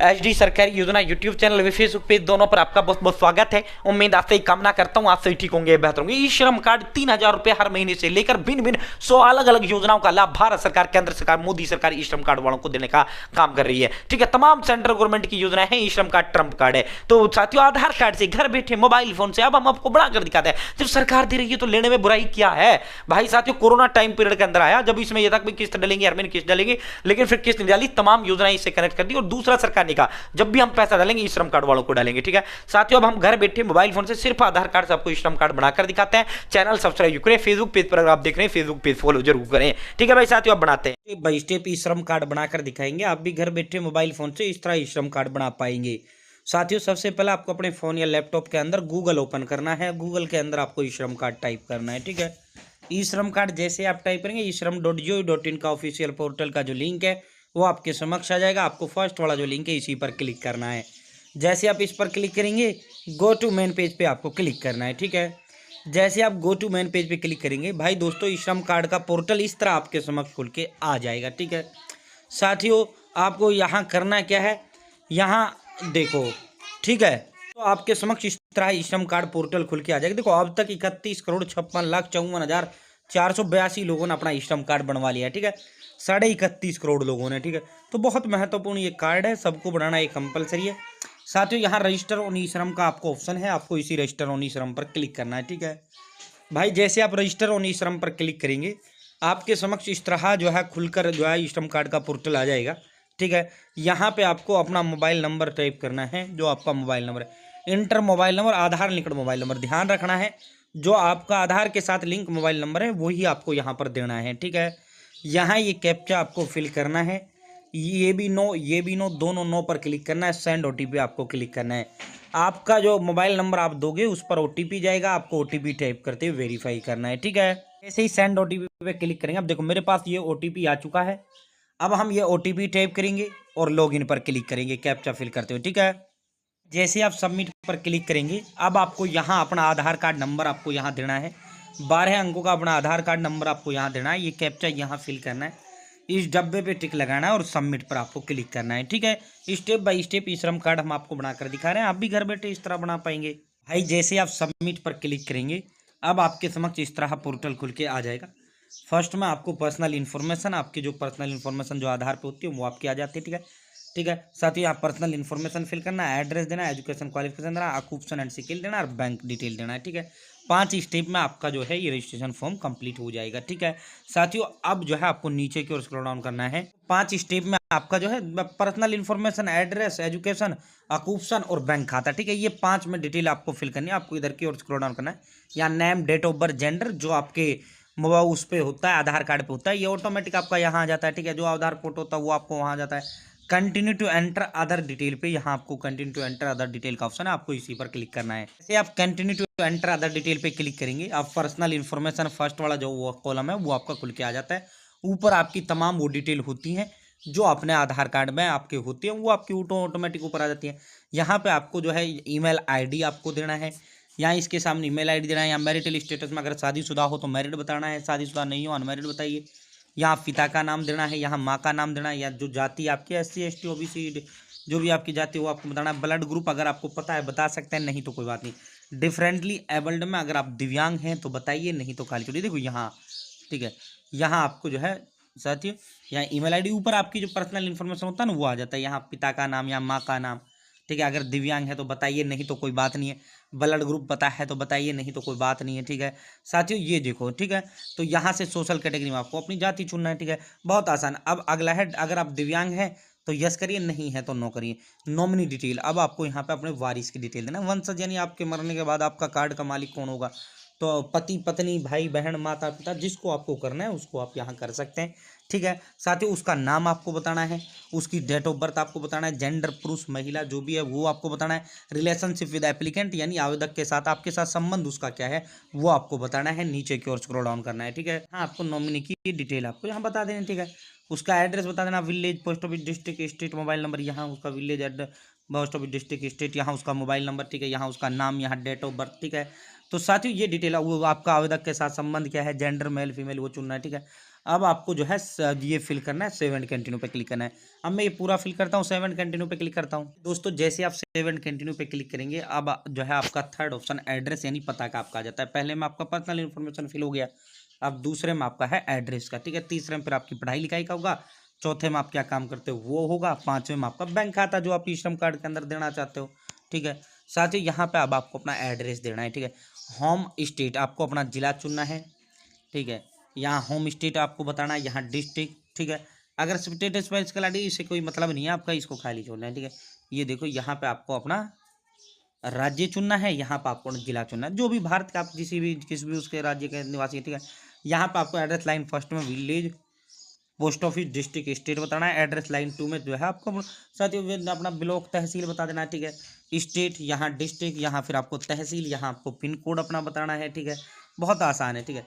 HD सरकारी योजना YouTube channel व फेसबुक पेज दोनों पर आपका बहुत बहुत स्वागत है। उम्मीद आपसे कामना करता हूं आप सही ठीक होंगे, बेहतर होंगे। ई श्रम कार्ड 3,000 रुपए हर महीने से लेकर भिन्न भिन्न 100 अलग अलग योजनाओं का लाभ भारत सरकार, केंद्र सरकार, मोदी सरकार ई श्रम कार्ड वालों को देने का काम कर रही है। ठीक है, तमाम सेंट्रल गवर्नमेंट की योजना है। E Shram card Trump card है। तो साथियों, आधार कार्ड से घर बैठे मोबाइल फोन से अब हम आपको बनाकर दिखाते हैं। जब सरकार दे रही है तो लेने में बुराई क्या है भाई। साथियों, कोरोना टाइम पीरियड के अंदर आया, जब इसमें यह तक भी किस्त डालेंगे, हर महीने किस्त डालेंगे, लेकिन फिर किस्त नहीं डाली, तमाम योजनाएं इससे कनेक्ट कर दी। और दूसरा, सरकार ने कहा जब भी हम पैसा डालेंगे ई श्रम कार्ड वालों को डालेंगे। ठीक है साथियों, अब हम घर बैठे मोबाइल फोन से सिर्फ आधार कार्ड से आपको ई श्रम कार्ड बनाकर दिखाते हैं। चैनल सब्सक्राइब करें, फेसबुक पेज पर अगर आप देख रहे हैं फेसबुक पेज फॉलो जरूर करें। ठीक है भाई साथियों, अब बनाते हैं by step E Shram card बनाकर दिखाएंगे। आप भी घर बैठे मोबाइल फोन से इस तरह ई श्रम कार्ड बना पाएंगे। साथियों, सबसे पहले आपको अपने फोन या लैपटॉप के अंदर गूगल ओपन करना है। गूगल के अंदर आपको ई श्रम कार्ड टाइप करना है। ठीक है, ई श्रम कार्ड जैसे आप टाइप करेंगे, ई श्रम.gov.in का ऑफिशियल पोर्टल का जो लिंक है वो आपके समक्ष आ जाएगा। आपको फर्स्ट वाला जो लिंक है इसी पर क्लिक करना है। जैसे आप इस पर क्लिक करेंगे, गो टू मेन पेज पे आपको क्लिक करना है। ठीक है, जैसे आप गो टू मेन पेज पे क्लिक करेंगे भाई दोस्तों, ई श्रम कार्ड का पोर्टल इस तरह आपके समक्ष खुल के आ जाएगा। ठीक है साथियों, आपको यहाँ करना क्या है, यहाँ देखो। ठीक है, तो आपके समक्ष इस तरह ई श्रम कार्ड पोर्टल खुल के आ जाएगा। देखो, अब तक 31,56,54,482 लोगों ने अपना ई श्रम कार्ड बनवा लिया है। ठीक है, 31.5 करोड़ लोगों ने। ठीक है, तो बहुत महत्वपूर्ण ये कार्ड है, सबको बनाना ये कंपलसरी है। साथियों, यहाँ रजिस्टर ऑन ई श्रम का आपको ऑप्शन है, आपको इसी रजिस्टर ऑन ई श्रम पर क्लिक करना है। ठीक है भाई, जैसे आप रजिस्टर ऑन ई श्रम पर क्लिक करेंगे, आपके समक्ष इस तरह जो है खुलकर जो है ई श्रम कार्ड का पोर्टल आ जाएगा। ठीक है, यहाँ पे आपको अपना मोबाइल नंबर टाइप करना है, जो आपका मोबाइल नंबर है। इंटर मोबाइल नंबर, आधार लिंक्ड मोबाइल नंबर, ध्यान रखना है जो आपका आधार के साथ लिंक मोबाइल नंबर है वही आपको यहाँ पर देना है। ठीक है, यहाँ ये कैप्चा आपको फिल करना है। ये भी नो दोनों नो पर क्लिक करना है। सेंड ओटीपी आपको क्लिक करना है। आपका जो मोबाइल नंबर आप दोगे उस पर ओटीपी जाएगा, आपको ओटीपी टाइप करते हुए वेरीफाई करना है। ठीक है, ऐसे ही सेंड ओटीपी पे क्लिक करेंगे। अब देखो, मेरे पास ये ओटीपी आ चुका है। अब हम ये ओटीपी टाइप करेंगे और लॉगिन पर क्लिक करेंगे कैप्चा फिल करते हुए। ठीक है, जैसे आप सबमिट पर क्लिक करेंगे, अब आपको यहाँ अपना आधार कार्ड नंबर आपको यहाँ देना है। 12 अंकों का अपना आधार कार्ड नंबर आपको यहाँ देना है। ये कैप्चा यहाँ फिल करना है, इस डब्बे पे टिक लगाना है और सबमिट पर आपको क्लिक करना है। ठीक है, step by step E Shram card हम आपको बनाकर दिखा रहे हैं, आप भी घर बैठे इस तरह बना पाएंगे। भाई, जैसे आप सबमिट पर क्लिक करेंगे, अब आपके समक्ष इस तरह पोर्टल खुल के आ जाएगा। फर्स्ट में आपको पर्सनल इन्फॉर्मेशन, आपकी जो पर्सनल इन्फॉर्मेशन जो आधार पे होती है वो आपकी आ जाती है। ठीक है, ठीक है साथियों, यहाँ पर्सनल इन्फॉर्मेशन फिल करना है, एड्रेस देना है, एजुकेशन क्वालिफिकेशन देना है, ऑक्यूपेशन एंड स्किल देना है और बैंक डिटेल देना है। ठीक है, 5 स्टेप में आपका जो है ये रजिस्ट्रेशन फॉर्म कंप्लीट हो जाएगा। ठीक है साथियों, अब जो है आपको नीचे की ओर स्क्रॉल डाउन करना है। 5 स्टेप में आपका जो है personal information, address, education, occupation और बैंक खाता। ठीक है, ये 5 में डिटेल आपको फिल करनी है। आपको इधर की ओर स्क्रॉल डाउन करना है। यहाँ name, date of birth, gender जो आपके मोबाइल उस पर होता है, आधार कार्ड पे होता है, ये ऑटोमेटिक आपका यहाँ आ जाता है। ठीक है, जो आधार फोटो होता है वो आपको वहाँ आ जाता है। Continue to enter other detail पे यहाँ आपको continue to enter other detail का ऑप्शन है, आपको इसी पर क्लिक करना है। जैसे आप continue to enter other detail पे क्लिक करेंगे, आप पर्सनल इन्फॉर्मेशन फर्स्ट वाला जो वो कॉलम है वो आपका खुल के आ जाता है। ऊपर आपकी तमाम वो डिटेल होती हैं जो अपने आधार कार्ड में आपके होती हैं, वो आपकी ऑटोमेटिक ऊपर आ जाती है। यहाँ पे आपको जो है ईमेल आईडी आपको देना है, यहाँ इसके सामने ईमेल आईडी देना है। यहाँ मैरिटल स्टेटस में अगर शादीशुदा हो तो मैरिड बताना है, शादीशुदा नहीं हो अनमैरिड बताइए। यहाँ पिता का नाम देना है, यहाँ माँ का नाम देना है, या जो जाति आपकी SC ST OBC जो भी आपकी जाति हो आपको बताना है। ब्लड ग्रुप अगर आपको पता है बता सकते हैं, नहीं तो कोई बात नहीं। डिफरेंटली एबल्ड में अगर आप दिव्यांग हैं तो बताइए, नहीं तो खाली छोड़िए। देखो यहाँ, ठीक है, यहाँ आपको जो है साथियों, यहाँ ईमेल आईडी, ऊपर आपकी जो पर्सनल इन्फॉर्मेशन होता है ना वो आ जाता है। यहाँ पिता का नाम या माँ का नाम। ठीक है, अगर दिव्यांग है तो बताइए, नहीं तो कोई बात नहीं है। ब्लड ग्रुप पता है तो बताइए, नहीं तो कोई बात नहीं है। ठीक है साथियों, ये देखो। ठीक है, तो यहाँ से सोशल कैटेगरी में आपको अपनी जाति चुनना है। ठीक है, बहुत आसान। अब अगला है, अगर आप दिव्यांग हैं तो यस करिए, नहीं है तो नो करिए। नॉमिनी डिटेल, अब आपको यहाँ पे अपने वारिस की डिटेल देना। वंशज यानी आपके मरने के बाद आपका कार्ड का मालिक कौन होगा, तो पति पत्नी, भाई बहन, माता पिता, जिसको आपको करना है उसको आप यहाँ कर सकते हैं। ठीक है साथियों, उसका नाम आपको बताना है, उसकी डेट ऑफ बर्थ आपको बताना है, जेंडर पुरुष महिला जो भी है वो आपको बताना है। रिलेशनशिप विद एप्लीकेंट यानी आवेदक के साथ आपके साथ संबंध उसका क्या है वो आपको बताना है। नीचे की ओर स्क्रॉल डाउन करना है। ठीक है, हाँ, आपको नॉमिनी की डिटेल आपको यहाँ बता देना। ठीक है, उसका एड्रेस बता देना, village, post office, district, state, mobile number, यहाँ उसका village address, post office, district, state, यहाँ उसका मोबाइल नंबर। ठीक है, यहाँ उसका नाम, यहाँ डेट ऑफ बर्थ। ठीक है, तो साथियों ये डिटेल वो आपका आवेदक के साथ संबंध क्या है, जेंडर मेल फीमेल वो चुनना है। ठीक है, अब आपको जो है ये फिल करना है, सेव एंड कंटिन्यू पे क्लिक करना है। अब मैं ये पूरा फिल करता हूँ, सेव एंड कंटिन्यू पे क्लिक करता हूँ। दोस्तों जैसे आप सेव एंड कंटिन्यू पे क्लिक करेंगे, अब जो है आपका थर्ड ऑप्शन एड्रेस यानी पता का आपका आ जाता है। पहले में आपका पर्सनल इन्फॉर्मेशन फिल हो गया, अब दूसरे में आपका है एड्रेस का, ठीक है। तीसरे में फिर आपकी पढ़ाई लिखाई का होगा, चौथे में आप क्या काम करते हो वो होगा, पांचवें में आपका बैंक खाता जो आप ई श्रम कार्ड के अंदर देना चाहते हो, ठीक है। साथ ही यहाँ पे अब आपको अपना एड्रेस देना है, ठीक है। होम स्टेट आपको अपना जिला चुनना है, ठीक है। यहाँ होम स्टेट आपको बताना है, यहाँ डिस्ट्रिक्ट, ठीक है। अगर स्टेट स्पेसिफिक आईडी इससे कोई मतलब नहीं है आपका, इसको खाली छोड़ना है, ठीक है। ये देखो यहाँ पे आपको अपना राज्य चुनना है, यहाँ पे आपको जिला चुनना है, जो भी भारत का आप किसी भी उसके राज्य के निवासी है, ठीक है। यहाँ पे आपको एड्रेस लाइन फर्स्ट में village, post office, district, state बताना है। एड्रेस लाइन 2 में जो है आपको साथ ही अपना ब्लॉक तहसील बता देना है, ठीक है। स्टेट, यहाँ डिस्ट्रिक्ट, यहाँ फिर आपको तहसील, यहाँ आपको पिन कोड अपना बताना है, ठीक है। बहुत आसान है, ठीक है।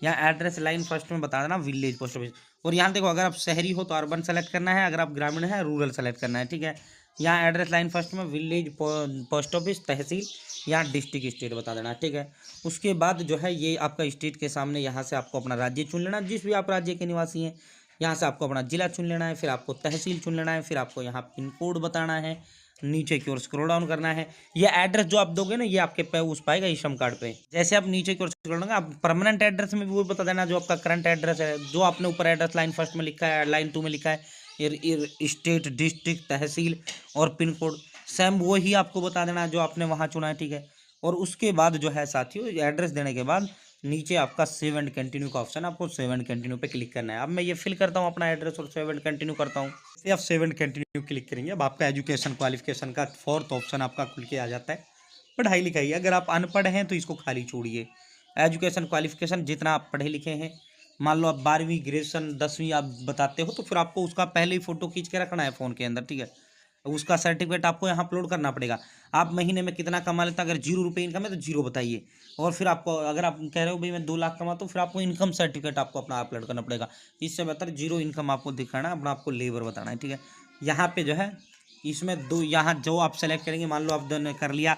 यहाँ एड्रेस लाइन फर्स्ट में बता देना विलेज, पोस्ट ऑफिस। और यहाँ देखो अगर आप शहरी हो तो अर्बन सेलेक्ट करना है, अगर आप ग्रामीण है रूरल सेलेक्ट करना है, ठीक है। यहाँ एड्रेस लाइन फर्स्ट में विलेज, पोस्ट ऑफिस, तहसील, यहाँ डिस्ट्रिक्ट, स्टेट बता देना, ठीक है। उसके बाद जो है ये आपका स्टेट के सामने यहाँ से आपको अपना राज्य चुन लेना, जिस भी आप राज्य के निवासी हैं। यहाँ से आपको अपना जिला चुन लेना है, फिर आपको तहसील चुन लेना है, फिर आपको यहाँ पिन कोड बताना है, नीचे की ओर स्क्रॉल डाउन करना है। ये एड्रेस जो आप दोगे ना, ये आपके पे उस पाएगा ई श्रम कार्ड पे। जैसे आप नीचे की ओर स्क्रॉल डाउन, आप परमानेंट एड्रेस में भी वो बता देना जो आपका करंट एड्रेस है, जो आपने ऊपर एड्रेस लाइन फर्स्ट में लिखा है, लाइन 2 में लिखा है, स्टेट, डिस्ट्रिक्ट, तहसील और पिन कोड सेम वही आपको बता देना जो आपने वहाँ चुना है, ठीक है। और उसके बाद जो है साथियों, एड्रेस देने के बाद नीचे आपका सेव एंड कंटिन्यू का ऑप्शन है, आपको सेव एंड कंटिन्यू पे क्लिक करना है। अब मैं ये फिल करता हूँ अपना एड्रेस और सेव एंड कंटिन्यू करता हूँ। फिर आप सेव एंड कंटिन्यू क्लिक करेंगे, अब आपका एजुकेशन क्वालिफिकेशन का फोर्थ ऑप्शन आपका खुल के आ जाता है, पढ़ाई लिखाई। अगर आप अनपढ़ हैं तो इसको खाली छोड़िए। एजुकेशन क्वालिफिकेशन जितना आप पढ़े लिखे हैं, मान लो आप 12वीं, ग्रेजुएशन, 10वीं आप बताते हो, तो फिर आपको उसका पहले ही फोटो खींच के रखना है फ़ोन के अंदर, ठीक है। उसका सर्टिफिकेट आपको यहाँ अपलोड करना पड़ेगा। आप महीने में कितना कमा लेते हैं, अगर 0 रुपये इनकम है तो 0 बताइए। और फिर आपको अगर आप कह रहे हो भाई मैं 2 लाख कमाता हूँ, फिर आपको इनकम सर्टिफिकेट आपको अपना अपलोड करना पड़ेगा। इससे बेहतर 0 इनकम आपको दिखाना, अपना आपको लेबर बताना है, ठीक है। यहाँ पे जो है इसमें दो, यहाँ जो आप सेलेक्ट करेंगे, मान लो आप कर लिया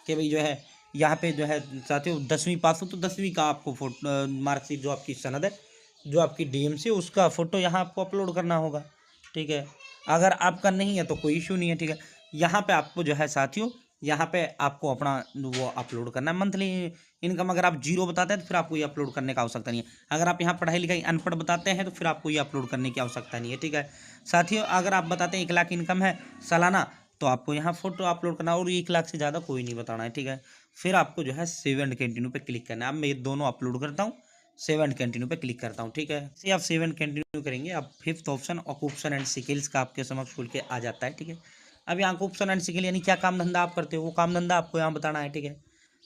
कि भाई जो है यहाँ पे जो है साथियों 10वीं पास हो, तो 10वीं का आपको फोटो मार्कशीट, जो आपकी सनद है, जो आपकी डीएमसी, उसका फ़ोटो यहाँ आपको अपलोड करना होगा, ठीक है। अगर आपका नहीं है तो कोई इशू नहीं है, ठीक है। यहाँ पे आपको जो है साथियों, यहाँ पे आपको अपना वो अपलोड करना है मंथली इनकम। अगर आप 0 बताते हैं तो फिर आपको ये अपलोड करने की आवश्यकता नहीं है। अगर आप यहाँ पढ़ाई लिखाई अनपढ़ बताते हैं तो फिर आपको ये अपलोड करने की आवश्यकता नहीं है, ठीक है। साथियों अगर आप बताते हैं 1 लाख इनकम है सालाना, तो आपको यहाँ फोटो अपलोड करना, और 1 लाख से ज़्यादा कोई नहीं बताना है, ठीक है। फिर आपको जो है सेव एंड कंटिन्यू पे क्लिक करना है। अब मैं ये दोनों अपलोड करता हूँ, सेव एंड कंटिन्यू पे क्लिक करता हूँ, ठीक है। से आप सेव एंड कंटिन्यू करेंगे, अब fifth option occupation and skills का आपके समक्ष खुल के आ जाता है, ठीक है। अब यहाँ ऑक्यूपेशन एंड स्किल यानी क्या काम धंधा आप करते हो, वो काम धंधा आपको यहाँ बताना है, ठीक है।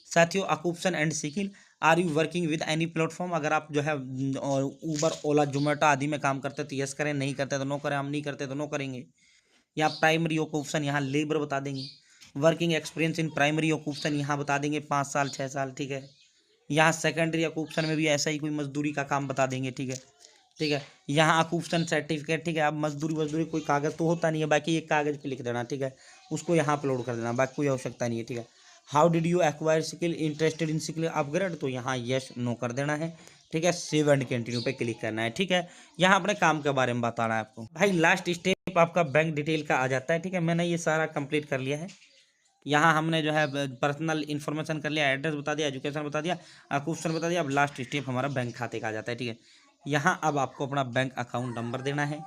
साथियों occupation and skill, are you working with any platform, अगर आप जो है ऊबर, ओला, जोमेटो आदि में काम करते तो यस करें, नहीं करते तो नो करें, हम नहीं करते तो नो करेंगे। यहाँ प्राइमरी ऑक्यूपेशन, यहाँ लेबर बता देंगे। Working experience in primary occupation यहाँ बता देंगे 5 साल 6 साल, ठीक है। यहाँ सेकेंडरी ऑक्यूपेशन में भी ऐसा ही कोई मजदूरी का काम बता देंगे, ठीक है, ठीक है। यहाँ ऑक्यूपेशन सर्टिफिकेट, ठीक है। अब मजदूरी कोई कागज़ तो होता नहीं है, बाकी एक कागज़ पे लिख देना, ठीक है। उसको यहाँ अपलोड कर देना, बाकी कोई आवश्यकता नहीं है, ठीक है। How did you acquire skill, interested in skill upgrade, तो यहाँ यस नो कर देना है, ठीक है। सेव एंड कंटिन्यू पे क्लिक करना है, ठीक है। यहाँ अपने काम के बारे में बताना है आपको। भाई लास्ट स्टेप आपका बैंक डिटेल का आ जाता है, ठीक है। मैंने ये सारा कंप्लीट कर लिया है। यहाँ हमने जो है पर्सनल इन्फॉर्मेशन कर लिया, एड्रेस बता दिया, एजुकेशन बता दिया, ऑक्यूपेशन बता दिया। अब लास्ट स्टेप हमारा बैंक खाते का आ जाता है, ठीक है। यहाँ अब आपको अपना बैंक अकाउंट नंबर देना है।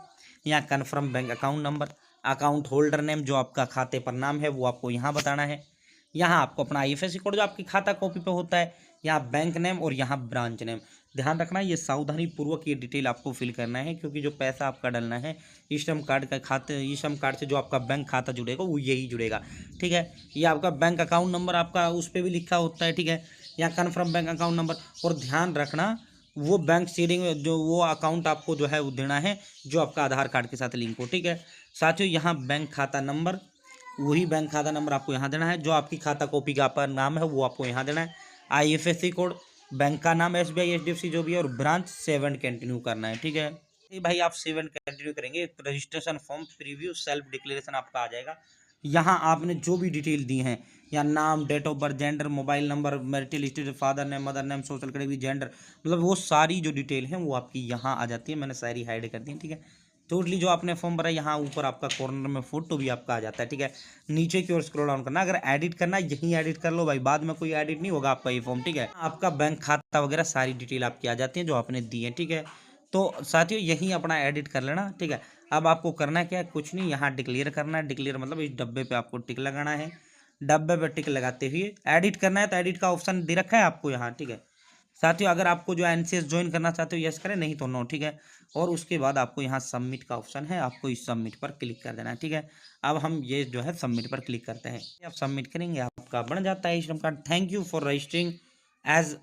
यहाँ confirm bank account number, account holder name जो आपका खाते पर नाम है वो आपको यहाँ बताना है। यहाँ आपको अपना IFSC कोड जो आपकी खाता कॉपी पे होता है, यहाँ बैंक नेम और यहाँ ब्रांच नेम। ध्यान रखना ये सावधानी पूर्वक ये डिटेल आपको फिल करना है, क्योंकि जो पैसा आपका डालना है ई श्रम कार्ड का खाते, ई श्रम कार्ड से जो आपका बैंक खाता जुड़ेगा वो यही जुड़ेगा, ठीक है। ये आपका बैंक अकाउंट नंबर आपका उस पर भी लिखा होता है, ठीक है। यहाँ कन्फर्म बैंक अकाउंट नंबर, और ध्यान रखना वो बैंक सीडिंग जो वो अकाउंट आपको जो है वो देना है जो आपका आधार कार्ड के साथ लिंक हो, ठीक है। साथियों यहाँ बैंक खाता नंबर, वही बैंक खाता नंबर आपको यहाँ देना है, जो आपकी खाता कॉपी का आपका नाम है वो आपको यहाँ देना है। IFSC कोड, बैंक का नाम SBI HDFC जो भी है, और ब्रांच सेव एंड कंटिन्यू करना है, ठीक है। भाई आप सेव एंड कंटिन्यू करेंगे, registration form, preview, self declaration आपका आ जाएगा। यहाँ आपने जो भी डिटेल दी हैं, या नाम, date of birth, gender, mobile number, marital status, father name, mother name, social category, gender, मतलब वो सारी जो डिटेल है वो आपकी यहाँ आ जाती है। मैंने सारी हाइड कर दी है, ठीक है। टोटली जो आपने फॉर्म भरा, यहाँ ऊपर आपका कॉर्नर में फोटो भी आपका आ जाता है, ठीक है। नीचे की ओर स्क्रॉल डाउन करना, अगर एडिट करना है यहीं एडिट कर लो भाई, बाद में कोई एडिट नहीं होगा आपका ये फॉर्म, ठीक है। आपका बैंक खाता वगैरह सारी डिटेल आपकी आ जाती है जो आपने दी है, ठीक है। तो साथियों यहीं अपना एडिट कर लेना, ठीक है। अब आपको करना क्या है, कुछ नहीं, यहाँ डिक्लेयर करना है। डिक्लेयर मतलब इस डब्बे पे आपको टिक लगाना है। डब्बे पे टिक लगाते हुए एडिट करना है, तो एडिट का ऑप्शन दे रखा है आपको यहाँ, ठीक है। साथियों अगर आपको जो एनसीएस ज्वाइन करना चाहते हो यस करें, नहीं तो नो, ठीक है। और उसके बाद आपको यहाँ सबमिट का ऑप्शन है, आपको इस सबमिट पर क्लिक कर देना है, ठीक है। अब हम ये जो है सबमिट पर क्लिक करते हैं, आप सबमिट करेंगे आपका बन जाता है e Shram card. Thank you for registering as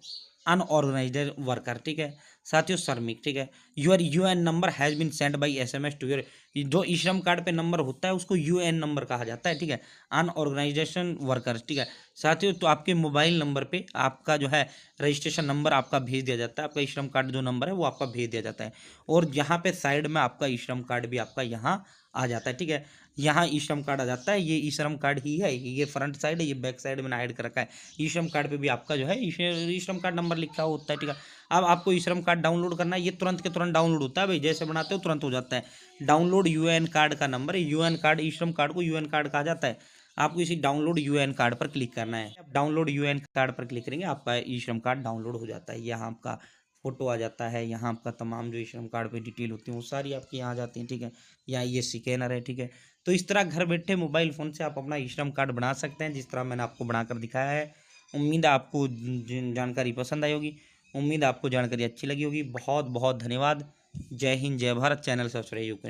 unorganised worker, ठीक है। साथियों श्रमिक, ठीक है। Your UN number has been send by SMS to your, जो ई श्रम कार्ड पे नंबर होता है उसको यूएन नंबर कहा जाता है, ठीक है। अनऑर्गेनाइजेशन वर्कर, ठीक है। साथियों तो आपके मोबाइल नंबर पे आपका जो है रजिस्ट्रेशन नंबर आपका भेज दिया जाता है, आपका ई श्रम कार्ड जो नंबर है वो आपका भेज दिया जाता है। और यहाँ पे साइड में आपका ई श्रम कार्ड भी आपका यहाँ आ जाता है, ठीक है। यहाँ ई श्रम कार्ड आ जाता है, ये ई श्रम कार्ड ही है, ये फ्रंट साइड है, ये बैक साइड में हाइड कर रखा है। ई श्रम कार्ड पे भी आपका जो है ई श्रम कार्ड नंबर लिखा होता है, ठीक है। अब आपको ई श्रम कार्ड डाउनलोड करना है, ये तुरंत के तुरंत डाउनलोड होता है भाई, जैसे बनाते हो तुरंत हो जाता है। डाउनलोड यूएन कार्ड का नंबर है, यूएन कार्ड, ई श्रम कार्ड को यूएन कार्ड कहा जाता है। आपको इसी डाउनलोड यूएन कार्ड पर क्लिक करना है। डाउनलोड यूएन कार्ड पर क्लिक करेंगे आपका ई श्रम कार्ड डाउनलोड हो जाता है। यहाँ आपका फोटो आ जाता है, यहाँ आपका तमाम जो ई श्रम कार्ड पे डिटेल होती है वो सारी आपकी यहाँ आ जाती हैं, ठीक है। यहाँ ये स्कैनर है, ठीक है। तो इस तरह घर बैठे मोबाइल फ़ोन से आप अपना ई श्रम कार्ड बना सकते हैं, जिस तरह मैंने आपको बनाकर दिखाया है। उम्मीद है आपको जानकारी पसंद आई होगी, उम्मीद है आपको जानकारी अच्छी लगी होगी। बहुत बहुत धन्यवाद। जय हिंद, जय भारत। चैनल सब्सक्राइब करें।